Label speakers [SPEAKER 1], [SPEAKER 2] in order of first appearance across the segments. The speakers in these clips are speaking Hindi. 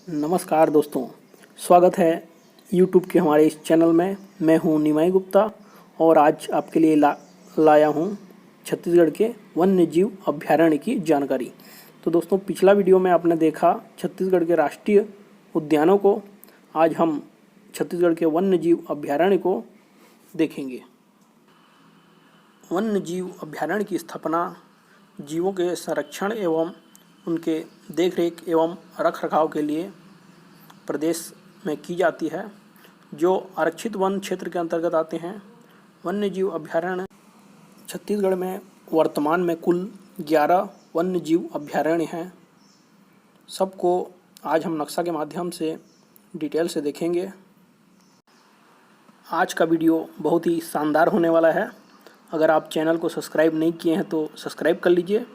[SPEAKER 1] नमस्कार दोस्तों, स्वागत है यूट्यूब के हमारे इस चैनल में। मैं हूं निमाई गुप्ता और आज आपके लिए लाया हूं छत्तीसगढ़ के वन्य जीव अभयारण्य की जानकारी। तो दोस्तों, पिछला वीडियो में आपने देखा छत्तीसगढ़ के राष्ट्रीय उद्यानों को। आज हम छत्तीसगढ़ के वन्य जीव अभयारण्य को देखेंगे। वन्य जीव अभयारण्य की स्थापना जीवों के संरक्षण एवं उनके देखरेख एवं रखरखाव के लिए प्रदेश में की जाती है, जो आरक्षित वन क्षेत्र के अंतर्गत आते हैं। वन्य जीव अभयारण्य छत्तीसगढ़ में वर्तमान में कुल 11 वन्य जीव अभयारण्य हैं। सबको आज हम नक्शा के माध्यम से डिटेल से देखेंगे। आज का वीडियो बहुत ही शानदार होने वाला है। अगर आप चैनल को सब्सक्राइब नहीं किए हैं तो सब्सक्राइब कर लीजिए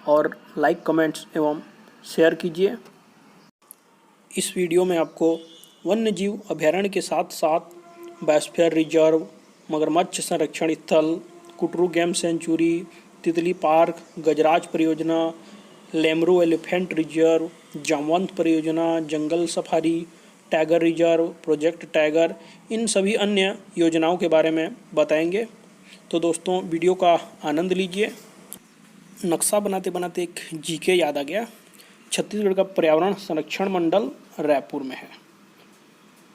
[SPEAKER 1] और लाइक, कमेंट्स एवं शेयर कीजिए। इस वीडियो में आपको वन्य जीव अभयारण्य के साथ साथ बायोस्फीयर रिजर्व, मगरमच्छ संरक्षण स्थल, कुटरू गेम सेंचुरी, तितली पार्क, गजराज परियोजना, लेमरू एलिफेंट रिजर्व, जामवंत परियोजना, jungle safari, tiger reserve, project tiger, इन सभी अन्य योजनाओं के बारे में बताएंगे। तो दोस्तों, वीडियो का आनंद लीजिए। नक्शा बनाते बनाते एक जीके याद आ गया। छत्तीसगढ़ का पर्यावरण संरक्षण मंडल रायपुर में है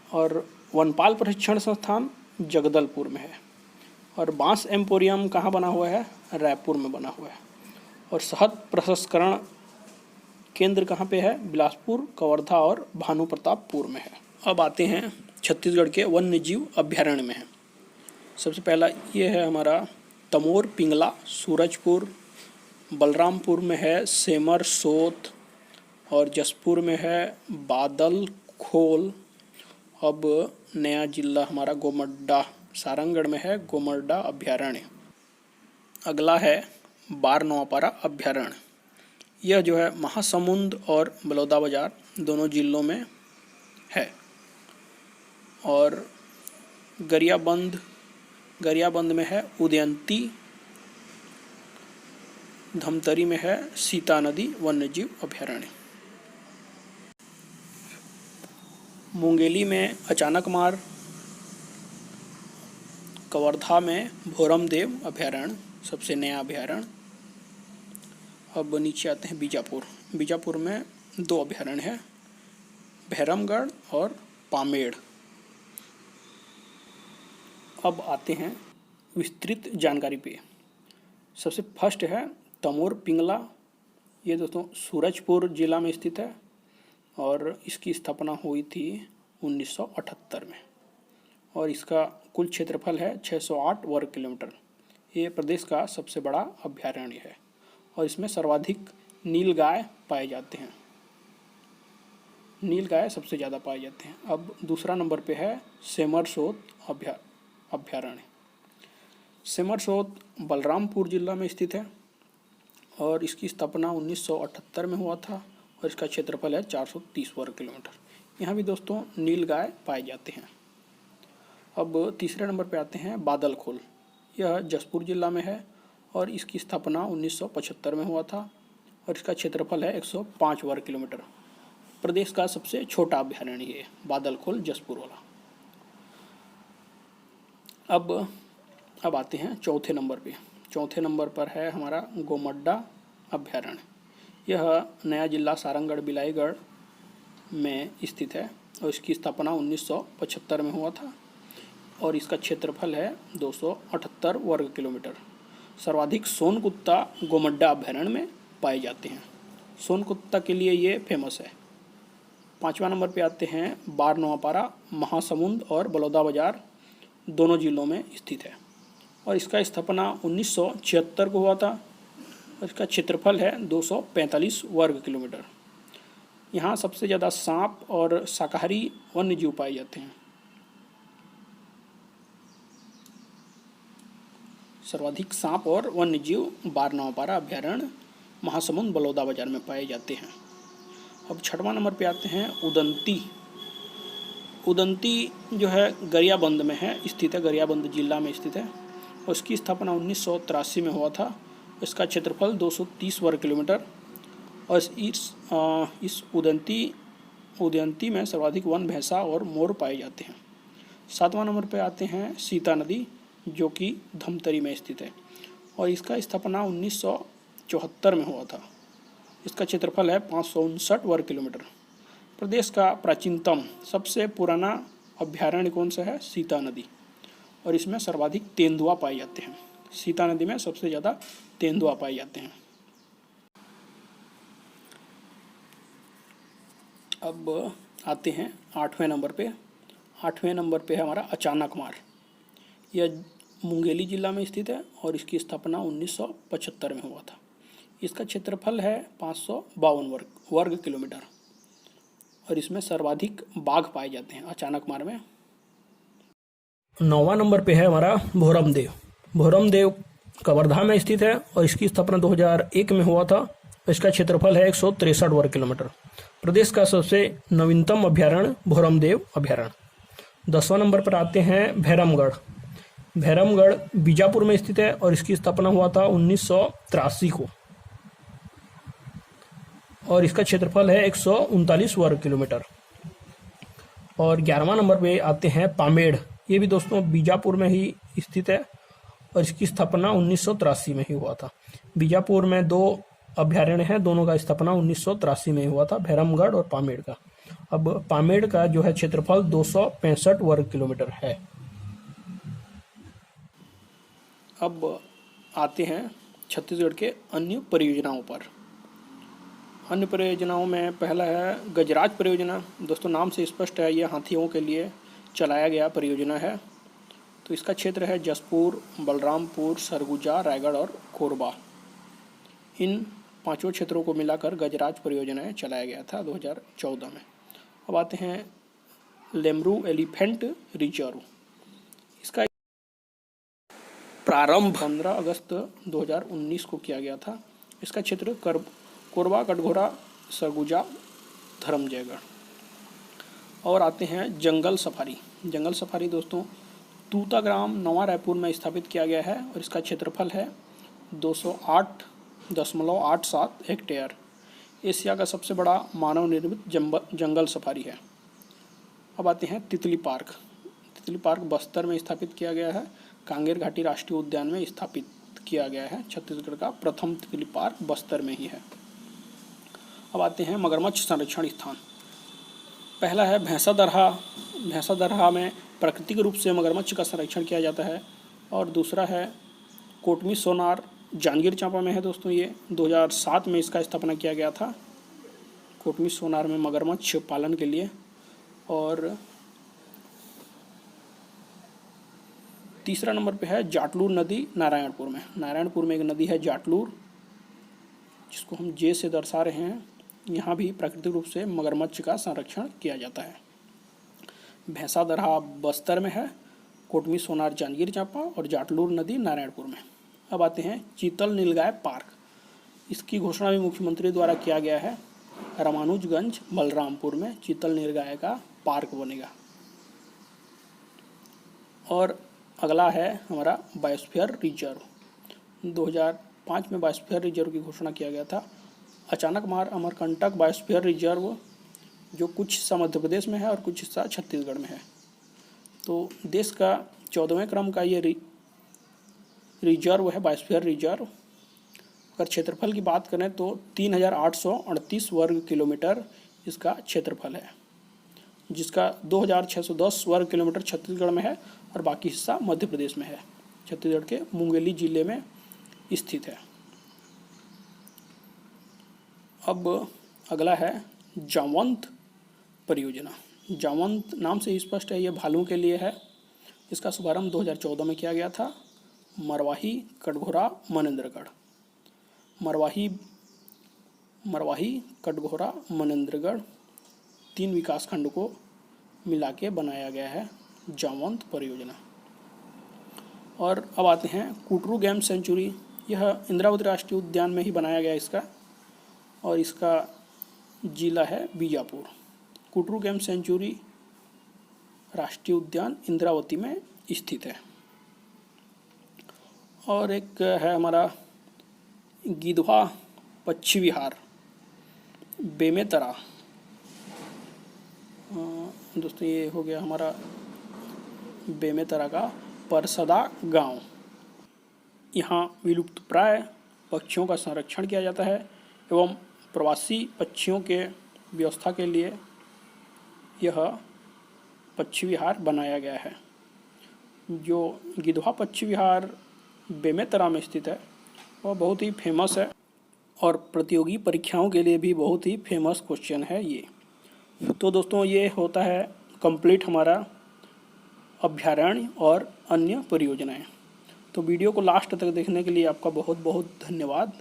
[SPEAKER 1] और वनपाल प्रशिक्षण संस्थान जगदलपुर में है और बांस एम्पोरियम कहाँ बना हुआ है? रायपुर में बना हुआ है। और शहद प्रसंस्करण केंद्र कहाँ पे है? बिलासपुर, कवर्धा और भानु प्रतापपुर में है। अब आते हैं छत्तीसगढ़ के वन्य जीव अभयारण्य में है। सबसे पहला ये है हमारा तमोर पिंगला, सूरजपुर, बलरामपुर में है सेमर सोत और जसपुर में है बादल खोल। अब नया जिला हमारा गोमड्डा, सारंगढ़ में है गोमड्डा अभयारण्य। अगला है बारनौपारा अभयारण्य। यह जो है महासमुंद और बलौदाबाजार दोनों जिलों में है। और गरियाबंद में है उदयंती, धमतरी में है सीता नदी वन्य जीव अभयारण्य। मुंगेली में अचानकमार, कवर्धा में भोरमदेव अभयारण्य सबसे नया अभयारण्य। अब नीचे आते हैं बीजापुर में 2 अभयारण्य हैं, भैरमगढ़ और पामेड़। अब आते हैं विस्तृत जानकारी पे। सबसे फर्स्ट है तमोर पिंगला। ये दोस्तों सूरजपुर जिला में स्थित है और इसकी स्थापना हुई थी 1978 में और इसका कुल क्षेत्रफल है 608 वर्ग किलोमीटर। ये प्रदेश का सबसे बड़ा अभयारण्य है और इसमें सर्वाधिक नीलगाय पाए जाते हैं। नीलगाय सबसे ज़्यादा पाए जाते हैं। अब दूसरा नंबर पे है सेमरसोत अभयारण्य। सेमरसोत बलरामपुर जिला में स्थित है और इसकी स्थापना 1978 में हुआ था और इसका क्षेत्रफल है 430 वर्ग किलोमीटर। यहाँ भी दोस्तों नीलगाय पाए जाते हैं। अब तीसरे नंबर पे आते हैं बादल खोल। यह जसपुर जिला में है और इसकी स्थापना 1975 में हुआ था और इसका क्षेत्रफल है 105 वर्ग किलोमीटर। प्रदेश का सबसे छोटा अभयारण्य है बादल खोल, जसपुर वाला। अब आते हैं चौथे नंबर पे। चौथे नंबर पर है हमारा गोमड्डा अभयारण्य। यह नया जिला सारंगढ़ बिलाईगढ़ में स्थित है और इसकी स्थापना 1975 में हुआ था और इसका क्षेत्रफल है 278 वर्ग किलोमीटर। सर्वाधिक सोनकुत्ता गोमड्डा अभयारण्य में पाए जाते हैं। सोनकुत्ता के लिए ये फेमस है। 5वां नंबर पे आते हैं बारनौपारा, महासमुंद और बलौदाबाजार दोनों जिलों में स्थित है और इसका स्थापना 1976 को हुआ था और इसका क्षेत्रफल है 245 वर्ग किलोमीटर। यहाँ सबसे ज़्यादा सांप और शाकाहारी वन्य जीव पाए जाते हैं। सर्वाधिक सांप और वन्य जीव बारनौपारा अभयारण्य, महासमुंद, बलौदाबाजार में पाए जाते हैं। अब 6वां नंबर पे आते हैं उदंती जो है गरियाबंद में है स्थित है, गरियाबंद जिला में स्थित है और उसकी स्थापना 1983 में हुआ था। इसका क्षेत्रफल 230 वर्ग किलोमीटर और इस उदंती उदयंती में सर्वाधिक वन, भैंसा और मोर पाए जाते हैं। 7वां नंबर पे आते हैं सीता नदी, जो कि धमतरी में स्थित है और इसका स्थापना 1974 में हुआ था। इसका क्षेत्रफल है 559 वर्ग किलोमीटर। प्रदेश का प्राचीनतम सबसे पुराना अभ्यारण्य कौन सा है? सीता नदी, और इसमें सर्वाधिक तेंदुआ पाए जाते हैं। सीता नदी में सबसे ज़्यादा तेंदुआ पाए जाते हैं। अब आते हैं 8वें नंबर पे। 8वें नंबर पे है हमारा अचानकमार। यह मुंगेली जिला में स्थित है और इसकी स्थापना 1975 में हुआ था। इसका क्षेत्रफल है 552 वर्ग किलोमीटर और इसमें सर्वाधिक बाघ पाए जाते हैं अचानकमार में। 9वां नंबर पे है हमारा भोरमदेव। भोरमदेव कवर्धा में स्थित है और इसकी स्थापना 2001 में हुआ था। इसका क्षेत्रफल है 163 वर्ग किलोमीटर। प्रदेश का सबसे नवीनतम अभ्यारण्य भोरमदेव अभ्यारण्य। 10वां नंबर पर आते हैं भैरमगढ़। भैरमगढ़ बीजापुर में स्थित है और इसकी स्थापना हुआ था 1983 को और इसका क्षेत्रफल है 139 वर्ग किलोमीटर। और 11वां नंबर पे आते हैं पामेड़। ये भी दोस्तों बीजापुर में ही स्थित है और इसकी स्थापना 1983 में ही हुआ था। बीजापुर में 2 अभ्यारण्य हैं, दोनों का स्थापना 1983 में हुआ था, भैरमगढ़ और पामेड़ का। अब पामेड़ का जो है क्षेत्रफल 265 वर्ग किलोमीटर है। अब आते हैं छत्तीसगढ़ के अन्य परियोजनाओं पर। अन्य परियोजनाओं में पहला है गजराज परियोजना। दोस्तों नाम से स्पष्ट है, ये हाथियों के लिए चलाया गया परियोजना है। तो इसका क्षेत्र है जसपुर, बलरामपुर, सरगुजा, रायगढ़ और कोरबा। इन 5 क्षेत्रों को मिलाकर गजराज परियोजनाएं चलाया गया था 2014 में। अब आते हैं लेमरू एलिफेंट रिजर्व। इसका प्रारंभ 15 अगस्त 2019 को किया गया था। इसका क्षेत्र कोरबा, कटघोरा, सरगुजा, धर्मजयगढ़। और आते हैं जंगल सफारी। जंगल सफारी दोस्तों तूताग्राम, नवा रायपुर में स्थापित किया गया है और इसका क्षेत्रफल है 208.87 हेक्टेयर। एशिया का सबसे बड़ा मानव निर्मित जंगल सफारी है। अब आते हैं तितली पार्क। तितली पार्क बस्तर में स्थापित किया गया है। कांगेर घाटी राष्ट्रीय उद्यान में स्थापित किया गया है। छत्तीसगढ़ का प्रथम तितली पार्क बस्तर में ही है। अब आते हैं मगरमच्छ संरक्षण स्थान। पहला है भैंसा दरहा। भैंसा दरहा में प्राकृतिक रूप से मगरमच्छ का संरक्षण किया जाता है। और दूसरा है कोटमी सोनार, जांजगीर चांपा में है दोस्तों। ये 2007 में इसका स्थापना किया गया था, कोटमी सोनार में मगरमच्छ पालन के लिए। और तीसरा नंबर पे है जाटलूर नदी, नारायणपुर में। नारायणपुर में एक नदी है जाटलूर, जिसको हम जे से दर्शा रहे हैं। यहाँ भी प्राकृतिक रूप से मगरमच्छ का संरक्षण किया जाता है। भैंसा दरहा बस्तर में है, कोटमी सोनार जांजगीर चांपा और जाटलूर नदी नारायणपुर में। अब आते हैं चीतल नीलगाय पार्क। इसकी घोषणा भी मुख्यमंत्री द्वारा किया गया है। रामानुजगंज बलरामपुर में चीतल नीलगाय का पार्क बनेगा। और अगला है हमारा बायोस्फीयर रिजर्व। 2005 में बायोस्फीयर रिजर्व की घोषणा किया गया था। अचानकमार अमरकंटक बायोस्फीयर रिजर्व, जो कुछ हिस्सा मध्य प्रदेश में है और कुछ हिस्सा छत्तीसगढ़ में है। तो देश का 14वें क्रम का ये रिजर्व है, बायोस्फीयर रिजर्व। अगर क्षेत्रफल की बात करें तो 3838 वर्ग किलोमीटर इसका क्षेत्रफल है, जिसका 2610 वर्ग किलोमीटर छत्तीसगढ़ में है और बाकी हिस्सा मध्य प्रदेश में है। छत्तीसगढ़ के मुंगेली जिले में स्थित है। अब अगला है जामवंत परियोजना। जामवंत नाम से स्पष्ट है, ये भालू के लिए है। इसका शुभारंभ 2014 में किया गया था। मरवाही, कटघोरा, मनेंद्रगढ़। मरवाही, कटघोरा, मनेंद्रगढ़ 3 विकासखंड को मिला के बनाया गया है जामवंत परियोजना। और अब आते हैं कुटरू गेम सेंचुरी। यह इंद्रावती राष्ट्रीय उद्यान में ही बनाया गया इसका, और इसका जिला है बीजापुर। कुटरू गेम सेंचुरी राष्ट्रीय उद्यान इंद्रावती में स्थित है। और एक है हमारा गिधवा पक्षी विहार बेमेतरा। दोस्तों ये हो गया हमारा बेमेतरा का परसदा गांव। यहाँ विलुप्तप्राय पक्षियों का संरक्षण किया जाता है एवं प्रवासी पक्षियों के व्यवस्था के लिए यह पक्षी विहार बनाया गया है। जो गिधवा पक्षी विहार बेमेतरा में स्थित है वह बहुत ही फेमस है और प्रतियोगी परीक्षाओं के लिए भी बहुत ही फेमस क्वेश्चन है ये। तो दोस्तों ये होता है कंप्लीट हमारा अभयारण्य और अन्य परियोजनाएं। तो वीडियो को लास्ट तक देखने के लिए आपका बहुत बहुत धन्यवाद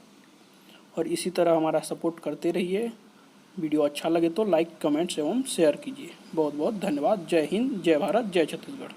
[SPEAKER 1] और इसी तरह हमारा सपोर्ट करते रहिए। वीडियो अच्छा लगे तो लाइक, कमेंट्स एवं शेयर कीजिए। बहुत बहुत धन्यवाद। जय हिंद, जय भारत, जय छत्तीसगढ़।